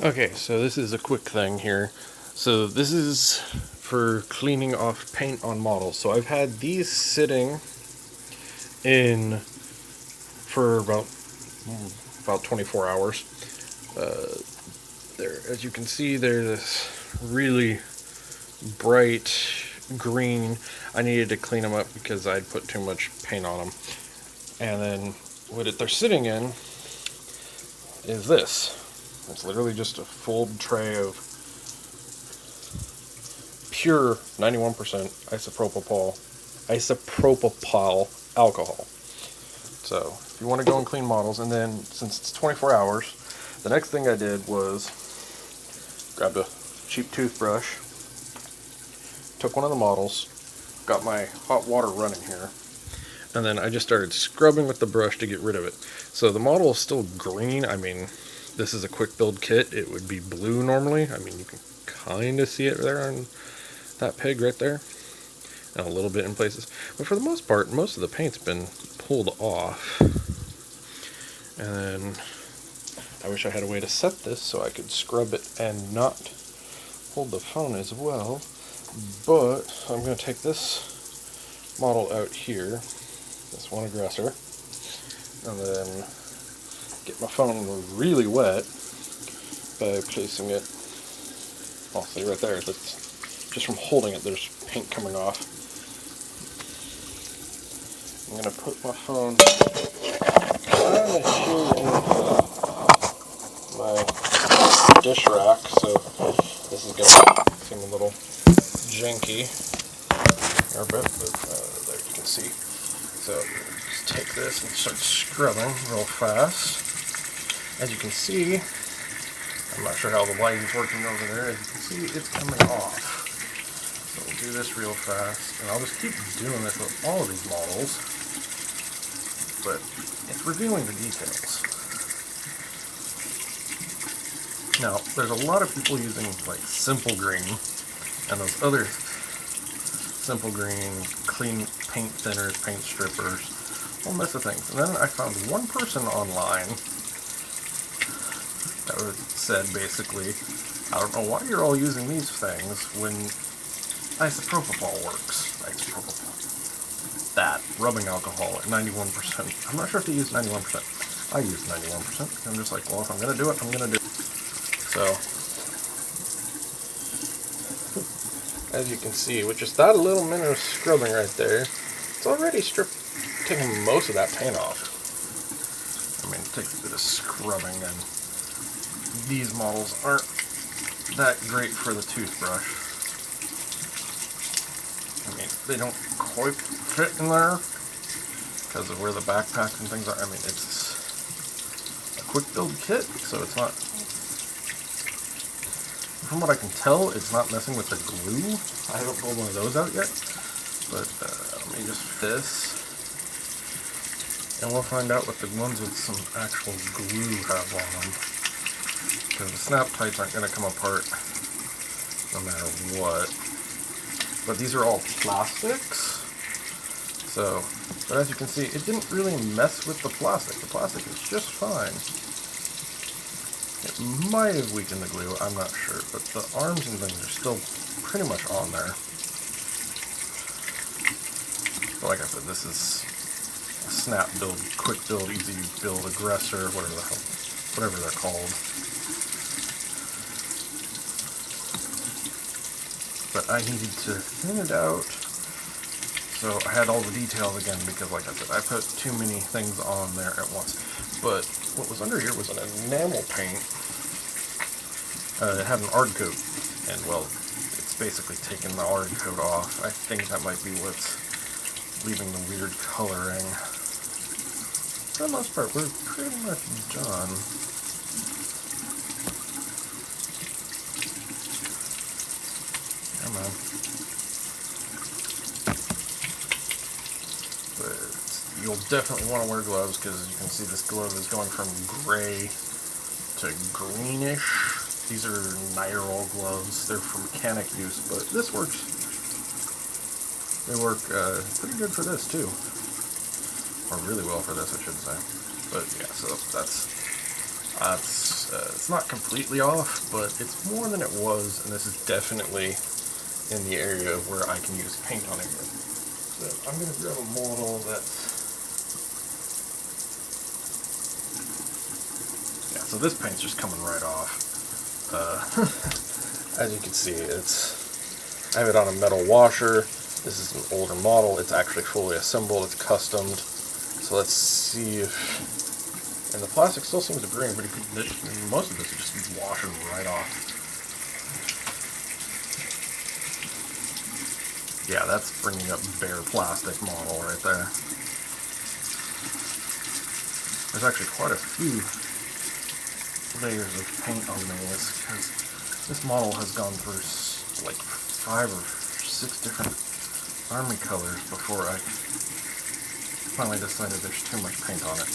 Okay, so this is a quick thing here. So this is for cleaning off paint on models. So I've had these sitting in for about 24 hours. There, as you can see, there's this really bright green. I needed to clean them up because I'd put too much paint on them. And then what they're sitting in is this. It's literally just a full tray of pure 91% isopropyl alcohol. So if you want to go and clean models, and then since it's 24 hours, the next thing I did was grabbed a cheap toothbrush, took one of the models, got my hot water running here, and then I just started scrubbing with the brush to get rid of it. So the model is still green. I mean, this is a quick build kit. It would be blue normally. I mean, you can kind of see it there on that pig right there, and a little bit in places. But for the most part, most of the paint's been pulled off. And then I wish I had a way to set this so I could scrub it and not hold the phone as well. But I'm going to take this model out here, this one aggressor, and then get my phone really wet by placing it. I'll see right there, that's just from holding it, there's paint coming off. I'm going to put my phone kind of here in my dish rack, so this is going to seem a little janky here a bit, but there you can see. So just take this and start scrubbing real fast. As you can see, I'm not sure how the lighting's working over there. As you can see, it's coming off. So we'll do this real fast, and I'll just keep doing this with all of these models, but it's revealing the details. Now, there's a lot of people using like Simple Green and those other Simple Green clean paint thinners, paint strippers, all mess of things. And then I found one person online that said basically, I don't know why you're all using these things when isopropyl works. Isopropyl. That rubbing alcohol at 91%. I'm not sure if they use 91%. I use 91%. I'm just like, well, if I'm gonna do it, I'm gonna do it. So, as you can see, with just that little minute of scrubbing right there, it's already taking most of that paint off. I mean, it takes a bit of scrubbing, and these models aren't that great for the toothbrush. I mean, they don't quite fit in there because of where the backpacks and things are. I mean, it's a quick build kit, so it's not, from what I can tell, it's not messing with the glue. I haven't pulled one of those out yet, but let me just this, and we'll find out what the ones with some actual glue have on them, because the snap tights aren't going to come apart no matter what. But these are all plastics, so, but as you can see, it didn't really mess with the plastic. The plastic is just fine. It might have weakened the glue, I'm not sure, but the arms and things are still pretty much on there. But like I said, this is a snap build, quick build, easy build, aggressor, whatever they're called. But I needed to thin it out, so I had all the details again, because like I said, I put too many things on there at once. But what was under here was an enamel paint. It had an ard coat, and well, it's basically taken the ard coat off. I think that might be what's leaving the weird coloring. For the most part, we're pretty much done. Come on. But you'll definitely want to wear gloves, because as you can see, this glove is going from gray to greenish. These are Nyrol gloves. They're for mechanic use, but this works. They work pretty good for this too, or really well for this, I should say. But yeah, so that's It's not completely off, but it's more than it was, and this is definitely in the area where I can use paint on it again. So I'm going to grab a model that's, yeah, so this paint's just coming right off. As you can see, I have it on a metal washer. This is an older model. It's actually fully assembled. It's customed. So let's see if... And the plastic still seems to green, but most of this is just washing right off. Yeah, that's bringing up bare plastic model right there. There's actually quite a few layers of paint on this, because this model has gone through like 5 or 6 different army colors before I finally decided there's too much paint on it.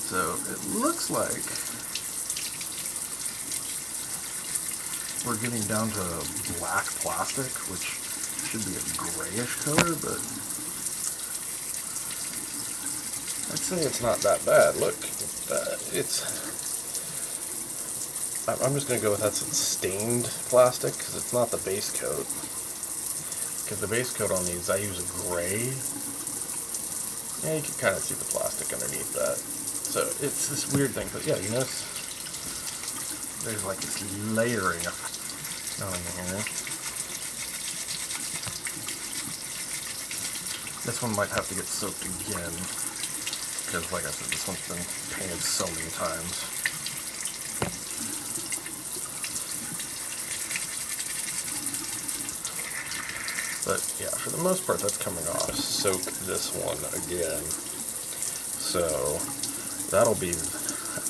So it looks like we're getting down to black plastic, which should be a grayish color, but I'd say it's not that bad. Look, I'm just going to go with that's stained plastic, because it's not the base coat. Because the base coat on these, I use a gray. Yeah, you can kind of see the plastic underneath that. So it's this weird thing, but yeah, you notice there's like this layering on here. This one might have to get soaked again, because like I said, this one's been painted so many times. But yeah, for the most part, that's coming off. Soak this one again. So that'll be,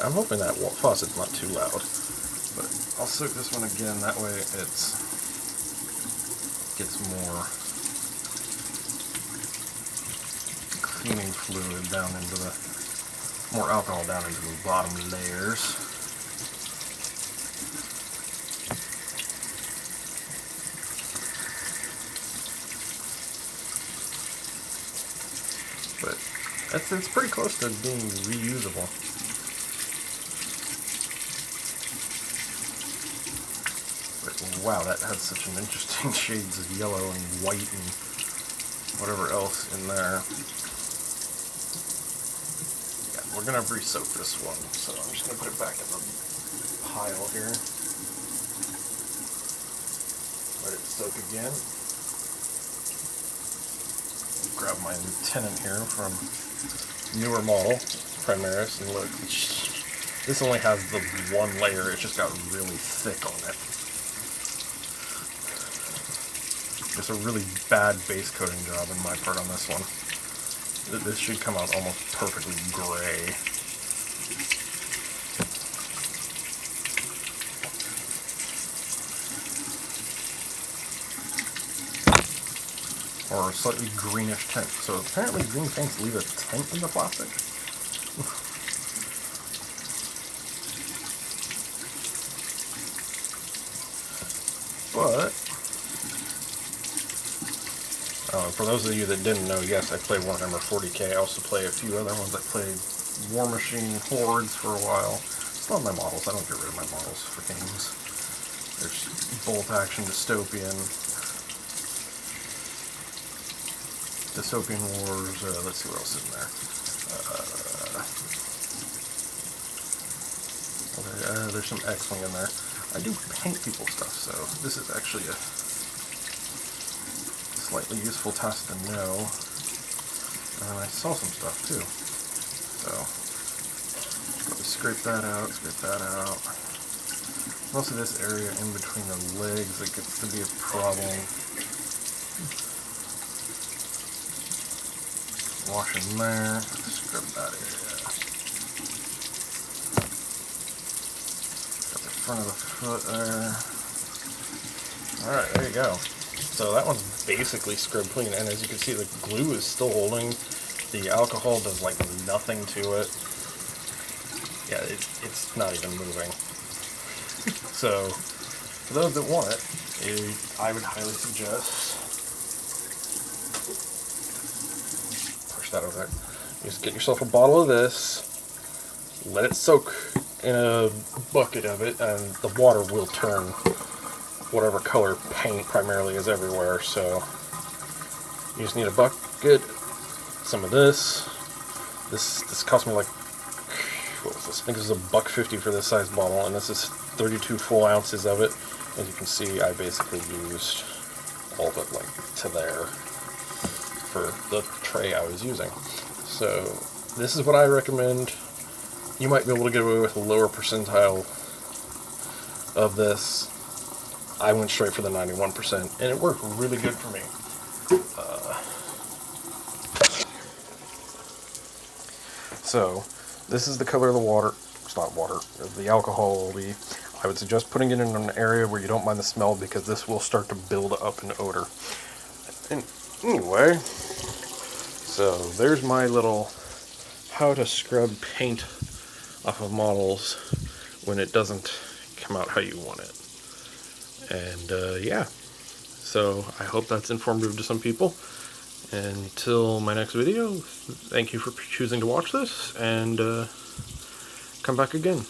I'm hoping that faucet's not too loud, but I'll soak this one again, that way it gets more cleaning fluid down into more alcohol down into the bottom layers. But it's pretty close to being reusable. But wow, that has such an interesting shades of yellow and white and whatever else in there. Yeah, we're gonna re-soak this one, so I'm just gonna put it back in the pile here. Let it soak again. Grab my lieutenant here from newer model, Primaris, and look, this only has the one layer, it just got really thick on it. Just a really bad base coating job in my part on this one. This should come out almost perfectly gray. Or a slightly greenish tint. So apparently green paints leave a tint in the plastic. But for those of you that didn't know, yes, I play Warhammer 40k. I also play a few other ones. I played War Machine Hordes for a while. Still have my models. I don't get rid of my models for games. There's Bolt Action, Dystopian Wars, let's see what else is in there. There's some X-Wing in there. I do paint people stuff, so this is actually a slightly useful task to know. And I saw some stuff too. So, scrape that out, Most of this area in between the legs, it gets to be a problem. Wash in there, scrub that area. Got the front of the foot there. Alright, there you go. So that one's basically scrubbed clean, and as you can see, the glue is still holding. The alcohol does like nothing to it. Yeah, it's not even moving. So, for those that want it, I would highly suggest... that over there. Just get yourself a bottle of this, let it soak in a bucket of it, and the water will turn whatever color paint primarily is everywhere. So you just need a bucket, some of this. This cost me like, what was this? I think this is $1.50 for this size bottle, and this is 32 full ounces of it. As you can see, I basically used all of it like to there for the tray I was using. So this is what I recommend. You might be able to get away with a lower percentile of this. I went straight for the 91%, and it worked really good for me. So this is the color of the water. It's not water. The alcohol. I would suggest putting it in an area where you don't mind the smell, because this will start to build up an odor. And anyway, so there's my little how to scrub paint off of models when it doesn't come out how you want it. And yeah, so I hope that's informative to some people. Until my next video, thank you for choosing to watch this, and come back again.